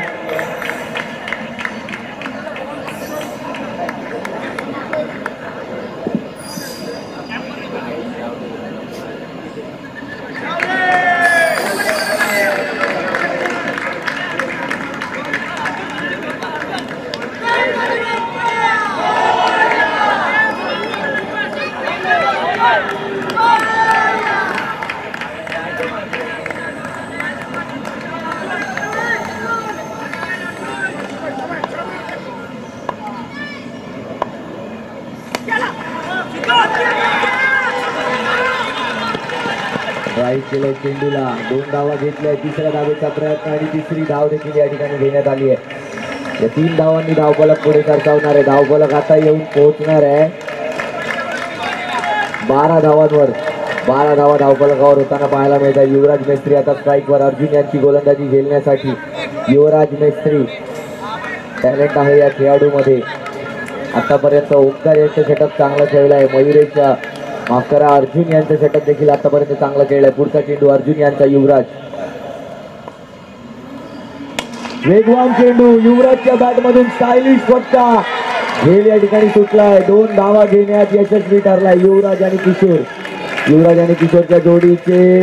ड्राईव्ह केलंय चेंडूला. 2 धावा घेतल्या. तिसऱ्या धावेचा प्रयत्न आणि तिसरी धाव देखील या ठिकाणी घेण्यात आली आहे. या 3 धावांनी धावफलक पुढे सरसावणार आहे. धावफलक आता येऊन पोहोचणार आहे 12 धावांवर. 12 धावा धावफलकावर होताना पाहायला मिळतात. युवराज मेस्त्री आता स्ट्राईकवर. अर्जुन यांची गोलंदाजी झेलण्यासाठी युवराज मेस्त्री टॅलेंट आहे या खेळाडूमध्ये. आतापर्यंत ओंकार यांचं षटक चांगलं खेळलं आहे. मयुरेशच्या माफ करा अर्जुन यांचं षटक देखील आतापर्यंत चांगलं खेळलंय. पुढचा चेंडू अर्जुन यांचा. युवराज वेगवान चेंडू युवराजच्या बॅट मधून स्टायलिश फटका. झेल या ठिकाणी सुटलाय. 2 धावा घेण्यात यशस्वी ठरलाय युवराज आणि किशोर. युवराज आणि किशोरच्या जोडीचे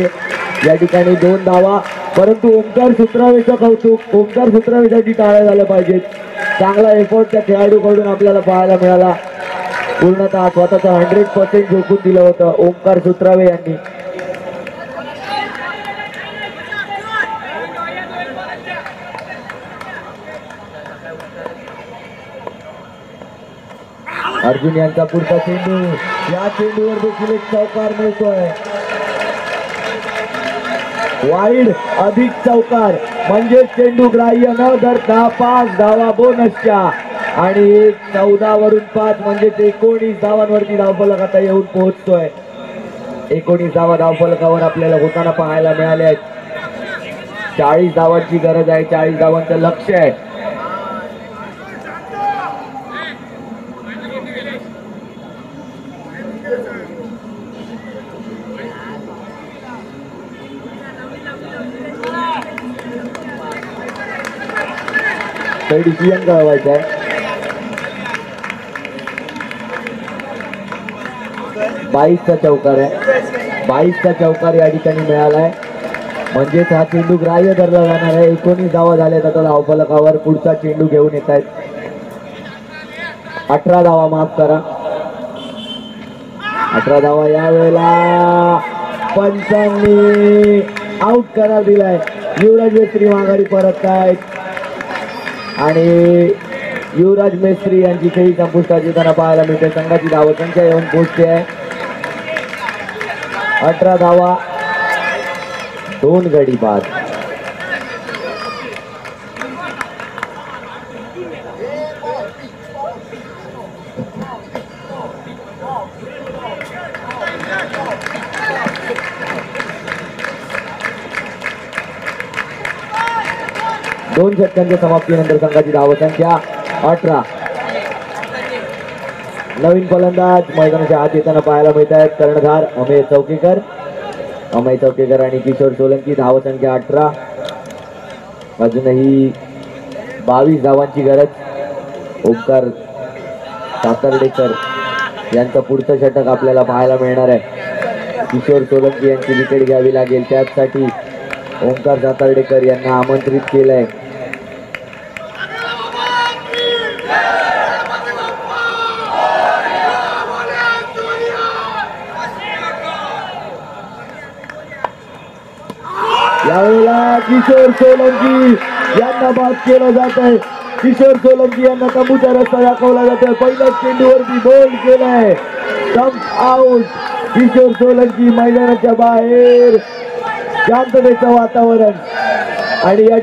या ठिकाणी 2 धावा. परंतु ओंकार सुत्रावेचं कौतुक. ओंकार सुत्रावेसाठी टाळ्या झाल्या पाहिजेत. चांगला एफर्ट त्या खेळाडूकडून आपल्याला पाहायला मिळाला. पूर्णतः स्वतःचा 100% झोकून दिलं होतं ओंकार सुत्रावे यांनी. अर्जुन यांचा पुढचा चेंडू. या चेंडूवर देखील एक चौकार मिळतोय. वाईड अधिक चौकार म्हणजे चेंडू ग्राह्य न धरता 5 धावा बोनसच्या. आणि 14 वरून 5 म्हणजे 19 धावांवरती धावफलक आता येऊन पोहोचतोय. 19 धावा धावफलकावर आपल्याला होताना पाहायला मिळाल्या आहेत. 40 धावांची गरज आहे. 40 धावांचं लक्ष्य आहे. डिसिजन कळवायचं आहे. 22चा चौकार आहे. 22चा चौकार या ठिकाणी मिळालाय. म्हणजेच हा चेंडू ग्राह्य धरला जाणार आहे. 19 धावा झाल्यात आता धावफलकावर. पुढचा चेंडू घेऊन येत आहेत. 18 धावा माफ करा. 18 धावा यावेळेला पंचांनी आउट करार दिलाय. युवराज मेस्त्री माघारी परत आहेत आणि युवराज मेस्त्री यांची खेळी संपुष्टात येताना पाहायला मिळते. संघाची धावसंख्या येऊन पोहोचते आहे 18 धावा 2 गडी बाद. दोन षटकांच्या समाप्तीनंतर संघाची धावसंख्या 18. नवीन फलंदाज मैदानाच्या आत येताना पाहायला मिळत आहेत. कर्णधार अमेय चौकेकर आणि किशोर सोलंकी. धावसंख्या 18. अजूनही 22 धावांची गरज. ओंकार सातर्डेकर यांचं पुढचं षटक आपल्याला पाहायला मिळणार आहे. किशोर सोलंकी यांची विकेट घ्यावी लागेल. त्यासाठी ओंकार सातर्डेकर यांना आमंत्रित केलंय. यावेळेला किशोर सोलंकी यांना बाद केलं जात आहे. किशोर सोलंकी यांना तंबूचा रस्ता दाखवला जातोय. पहिल्याच चेंडूवरती बोल्ड केलाय. Stump out. किशोर सोलंकी मैदानाच्या बाहेर. शांततेचं वातावरण आणि या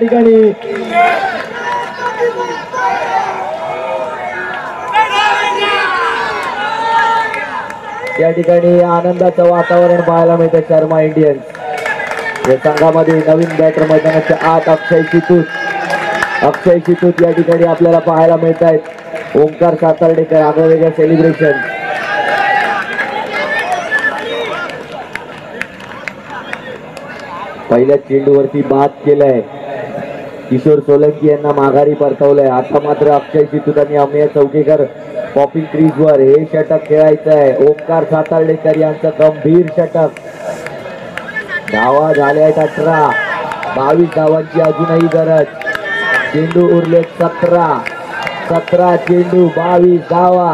ठिकाणी आनंदाचं वातावरण पाहायला मिळतं. शर्मा इंडियन्स या संघामध्ये नवीन बॅटर मैदानाच्या आत अक्षय चितूत या ठिकाणी आपल्याला पाहायला मिळत आहेत. ओंकार सातर्डेकर आगळेवेगळं सेलिब्रेशन. पहिल्या चेंडूवरती बाद केलंय. किशोर सोलंकी यांना माघारी परतवलंय. आता मात्र अक्षय चितूत आणि अमेय चौकेकर पॉपिंग क्रीजवर. हे षटक खेळायचं आहे. ओंकार सातर्डेकर यांचं गंभीर षटक. धावा झाल्या आहेत 18. 22 धावांची अजूनही गरज. चेंडू उरले 17 चेंडू 22 धावा.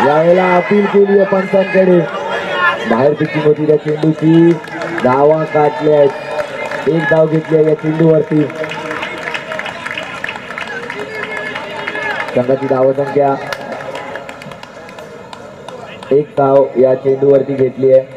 यावेळेला अपील केली आहे पंचांकडे. बाहेर पिचिंग होती त्या चेंडूची. धावा काढल्या आहेत. 1 धाव घेतली आहे या चेंडूवरती. संघाची धावसंख्या 1 धाव या चेंडूवरती घेतली आहे.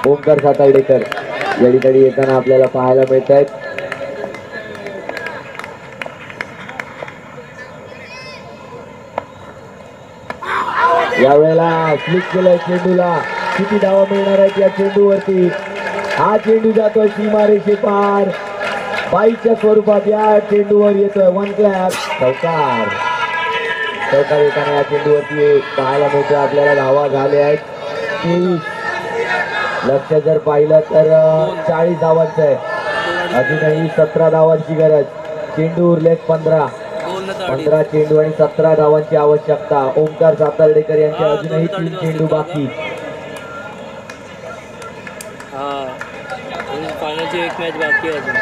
ओमकार सातार्डेकर या ठिकाणी येताना आपल्याला पाहायला मिळत आहेत. यावेळेला फ्लिक केलाय चेंडूला. किती धावा मिळणार आहेत या चेंडूवरती. हा चेंडू जातोय सीमारेषे पार. बाईच्या स्वरूपात या चेंडूवर येतोय वन क्लॅप. चौकार येताना या चेंडूवरती पाहायला मिळतोय आपल्याला. धावा झाल्या आहेत 23. लक्ष जर पाहिलं तर 40 धावांचं आहे. अजूनही 17 धावांची गरज. चेंडू उरलेत 15 चेंडू आणि 17 धावांची आवश्यकता. ओमकार सातार्डेकर यांचे अजूनही 3 चेंडू बाकी. फायनलची एक मॅच बाकी आहे अजून.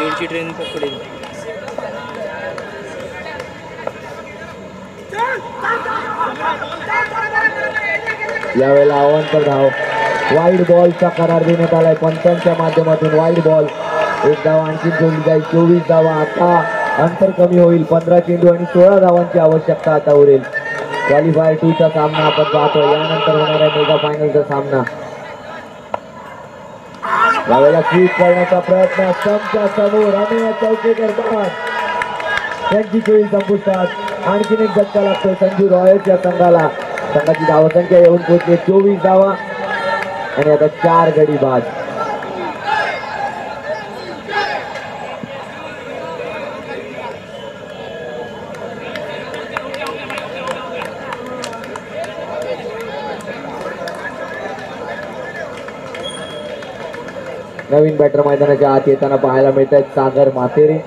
1:30 ट्रेन पकडेल. यावेळेला अवांतर धाव. वाईड बॉलचा करार देण्यात आलाय पंचांच्या माध्यमातून. Wide ball. एक धाव आणखी जोडली जाईल. 24 धावा. आता अंतर कमी होईल. 15 चेंडू आणि 16 धावांची आवश्यकता आता उरेल. क्वालिफायर 2 चा सामना आपण पाहतोय. यानंतर होणारा मेगा फायनलचा सामना. यावेळेला स्वीप करण्याचा प्रयत्न स्टंपच्या समोर. अमेय चौकेकर बाद. त्यांची खेळी संपुष्टात. आणखीन एक झटका लागतोय संजू रॉयल्स या संघाला. संघाची धावसंख्या येऊन पोहोचली 24 धावा आणि आता 4 गडी बाद. नवीन बॅटर मैदानाच्या आत येताना पाहायला मिळत आहेत सागर मातेरे.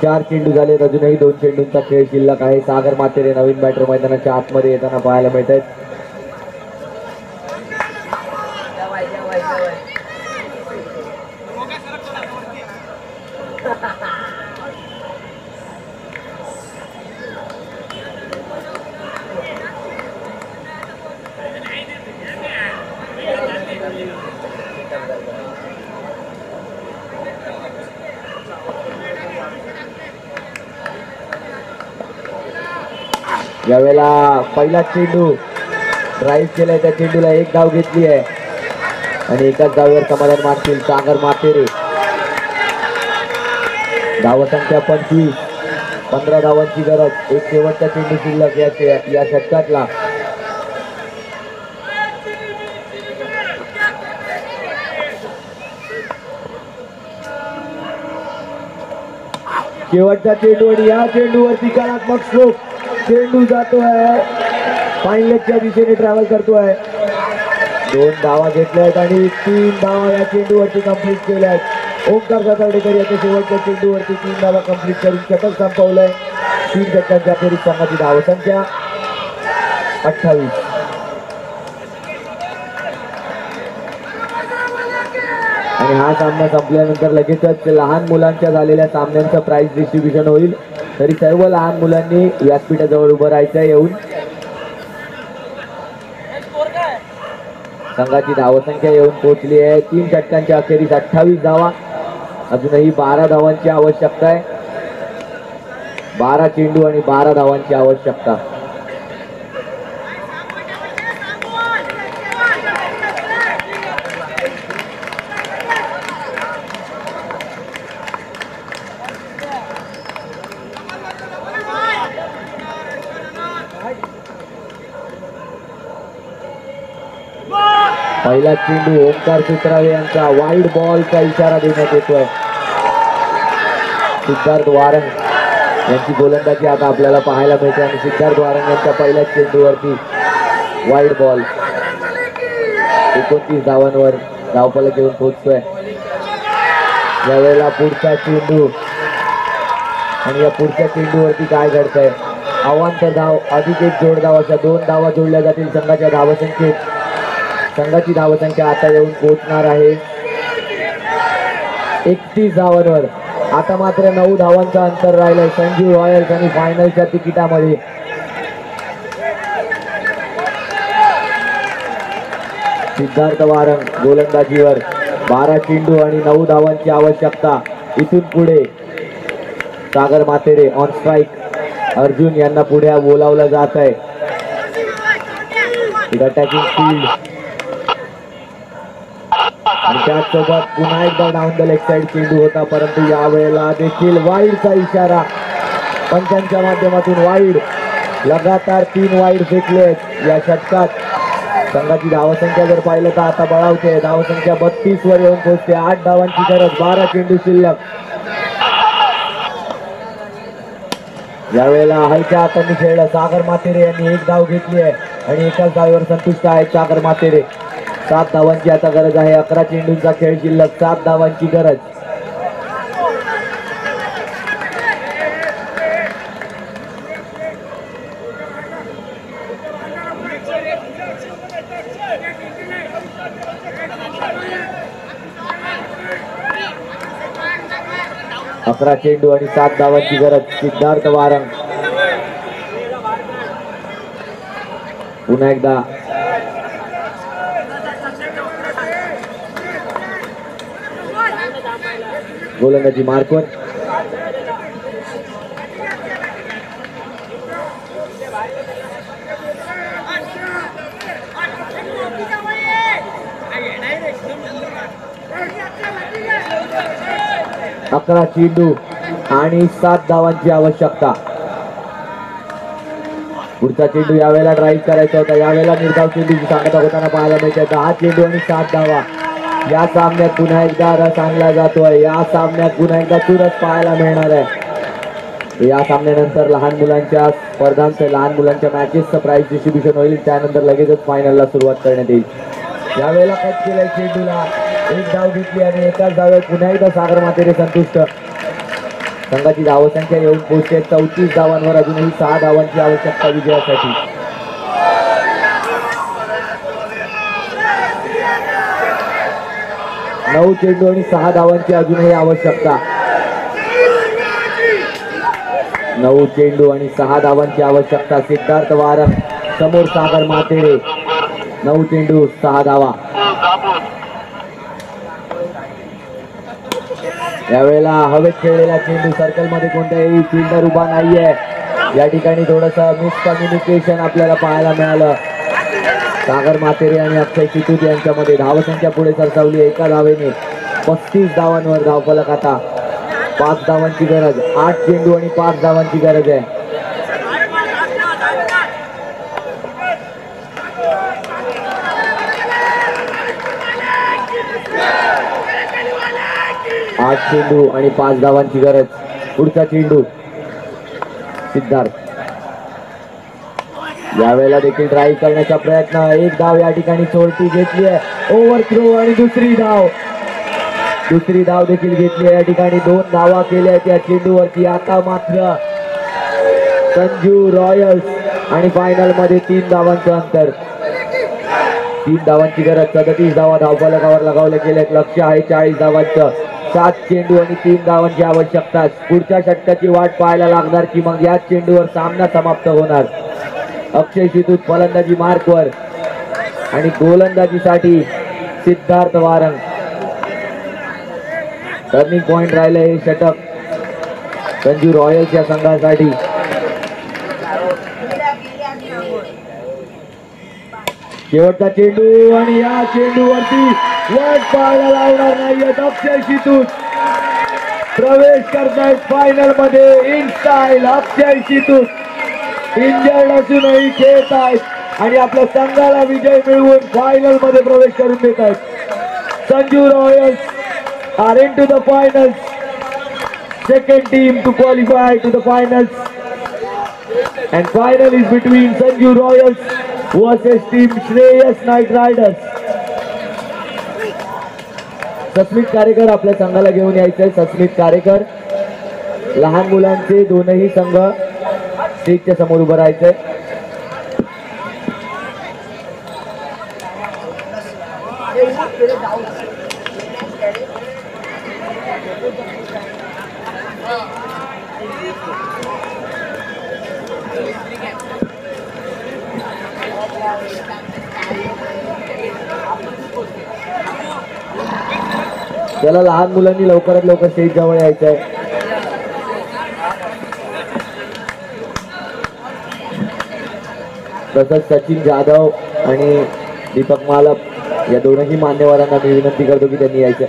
चार चेंडू झालेत. अजूनही 2 चेंडूंचा खेळ शिल्लक आहे. सागर मातेरे नवीन बॅटर मैदानाच्या आतमध्ये येताना पाहायला मिळत आहेत. यावेळेला पहिला चेंडू ड्राईव्ह केलाय. त्या चेंडूला 1 धाव घेतली आहे आणि एकाच धावेवर समाधान मानतील सागर मातेरे. धावसंख्या 25. 15 धावांची गरज. एक शेवटचा चेंडू शिल्लक या षटकातला. शेवटचा चेंडू आणि या चेंडूवरती कलात्मक स्ट्रोक. चेंडू जातोय फायनलच्या दिशेने ट्रॅव्हल करतोय. 2 धावा घेतल्या आहेत आणि 3 धावा या चेंडूवरती कंप्लीट केल्या आहेत. ओमकार सातार्डेकर याच्या शेवटच्या चेंडूवरती 3 धावा कंप्लीट करून शतक संपवलंय. 3 षटकांच्या अखेरीस संघाची धावसंख्या 28. आणि हा सामना संपल्यानंतर लगेचच लहान मुलांच्या झालेल्या सामन्यांचं प्राइस डिस्ट्रीब्युशन होईल. तरी सर्व लहान मुलांनी व्यासपीठाजवळ उभं राहायचं येऊन. संघाची धावसंख्या येऊन पोहोचली आहे 3 षटकांच्या अखेरीस 28 धावा. अजूनही 12 धावांची आवश्यकता आहे. 12 चेंडू आणि 12 धावांची आवश्यकता. पहिला चेंडू ओमकार सुत्रावे यांचा वाईड बॉलचा इशारा देण्यात येतोय. सिद्धार्थ वारंग यांची गोलंदाजी आता आपल्याला पाहायला मिळते आणि सिद्धार्थ वारंग यांच्या पहिल्या चेंडूवरती वाईड बॉल. 29 धावांवर धावफलक घेऊन पोहोचतोय. यावेळेला पुढचा चेंडू आणि या पुढच्या चेंडूवरती काय घडतंय. अवांतर धाव अधिक एक जोड धाव अशा 2 धावा जोडल्या जातील संघाच्या धावसंख्येत. संघाची धावसंख्या आता येऊन पोहोचणार आहे 31 धावांवर. आता मात्र 9 धावांचं अंतर राहिलंय संजू रॉयल्स आणि फायनलच्या तिकिटामध्ये. सिद्धार्थ वारंग गोलंदाजीवर 12 चेंडू आणि 9 धावांची आवश्यकता. इथून पुढे सागर मातेरे ऑन स्ट्राईक. अर्जुन यांना पुढे बोलावलं जात आहे. अटॅकिंग फील्ड आणि त्याचसोबत पुन्हा एकदा डाऊन द लेग साइड चेंडू होता, परंतु यावेळेला देखील वाईडचा इशारा. पंचांच्या माध्यमातून वाईड. लगातार 3 वाईड फेकले या षटकात. संघाची धावसंख्या जर पाहिलं तर आता बळावते. धावसंख्या 32 वर येऊन पोहोचते. 8 धावांची गरज. 12 चेंडू शिल्लक. यावेळेला हलक्या हातांनी खेळलं. सागर मातेरे यांनी 1 धाव घेतली आहे आणि एकाच धावेवर संतुष्ट आहेत सागर मातेरे. 7 धावांची आता गरज आहे. 11 चेंडूंचा खेळ शिल्लक. 7 धावांची गरज. अकरा चेंडू आणि 7 धावांची गरज. सिद्धार्थ वारंग पुन्हा एकदा गोलंदाजी मार्कवर. अकरा चेंडू आणि 7 धावांची आवश्यकता. पुढचा चेंडू यावेळेला ड्राईव्ह करायचा होता. यावेळेला निर्धाव चेंडूची सांगता होताना पाहायला मिळते. 10 चेंडू आणि 7 धावा. या सामन्यात पुन्हा एकदा रस आणला जातोय. या सामन्यात पुन्हा एकदा चुरस पाहायला मिळणार आहे. या सामन्यानंतर लहान मुलांच्या स्पर्धांचं, लहान मुलांच्या मॅचेसचं प्राइस डिस्ट्रीब्युशन होईल. त्यानंतर लगेचच फायनलला सुरुवात करण्यात येईल. यावेळेला कट केलाय चेंडूला. 1 धाव घेतली आणि एकाच धाव्यात पुन्हा एकदा सागर मातेरे संतुष्ट. संघाची धावसंख्या येऊन पोहोचते 34 धावांवर. अजूनही 6 धावांची आवश्यकता विजयासाठी. नऊ चेंडू आणि 6 धावांची अजूनही आवश्यकता. 9 चेंडू आणि 6 धावांची आवश्यकता. सिद्धार्थ वारंग समोर सागर मातेरे. 9 चेंडू 6 धावा. यावेळेला हवेत खेळलेला चेंडू. सर्कल मध्ये कोणताही फिल्डर उभा नाहीये. या ठिकाणी थोडस मिसकम्युनिकेशन आपल्याला पाहायला मिळालं. सागर मातेरे आणि अक्षय शितूत यांच्यामध्ये. धावसंख्या पुढे सरसावली एका धावेने. 35 धावांवर धावफलक आता. 5 धावांची गरज. 8 चेंडू आणि 5 धावांची गरज आहे. 8 चेंडू आणि 5 धावांची गरज. पुढचा चेंडू सिद्धार्थ. यावेळेला देखील ड्राईव्ह करण्याचा प्रयत्न. 1 धाव या ठिकाणी चोरटी घेतली आहे. ओव्हर थ्रो आणि दुसरी धाव देखील घेतली आहे. या ठिकाणी 2 धावा केल्या आहेत या चेंडूवरती. आता मात्र संजू रॉयल्स आणि फायनल मध्ये 3 धावांचं अंतर. 3 धावांची गरज. 37 धावा धावफलकावर लगावले गेले. लक्ष आहे 40 धावांचं. 7 चेंडू आणि 3 धावांची आवश्यकता. पुढच्या षटकाची वाट पाहायला लागणार की मग याच चेंडूवर सामना समाप्त होणार. अक्षय शितूत फलंदाजी मार्कवर आणि गोलंदाजीसाठी सिद्धार्थ वारंग. टर्निंग पॉइंट राहिलं हे षटक संजू रॉयल्स या संघासाठी. शेवटचा चेंडू आणि या चेंडूवरती वाट पाहायला लावणार नाहीयेत. अक्षय शितूत प्रवेश करतायत फायनल मध्ये इन स्टाईल. अक्षय शितूत इंजर्ड असूनही खेळत आहेत आणि आपल्या संघाला विजय मिळवून फायनल मध्ये प्रवेश करून देत आहेत. Sanju Royals are in to the finals. Second team to qualify to the finals and final is between Sanju Royals versus team Shreyas Knight Riders. Sasmit Karekar आपल्या संघाला घेऊन यायचंय. सस्मित कारेकर. लहान मुलांचे दोनही संघ स्टेजच्या समोर उभं राहायचंय. त्याला लहान मुलांनी लवकरात लवकर स्टेज जवळ यायचं आहे. तसंच सचिन जाधव आणि दीपक मालप या दोनही मान्यवरांना मी विनंती करतो की त्यांनी यायचं.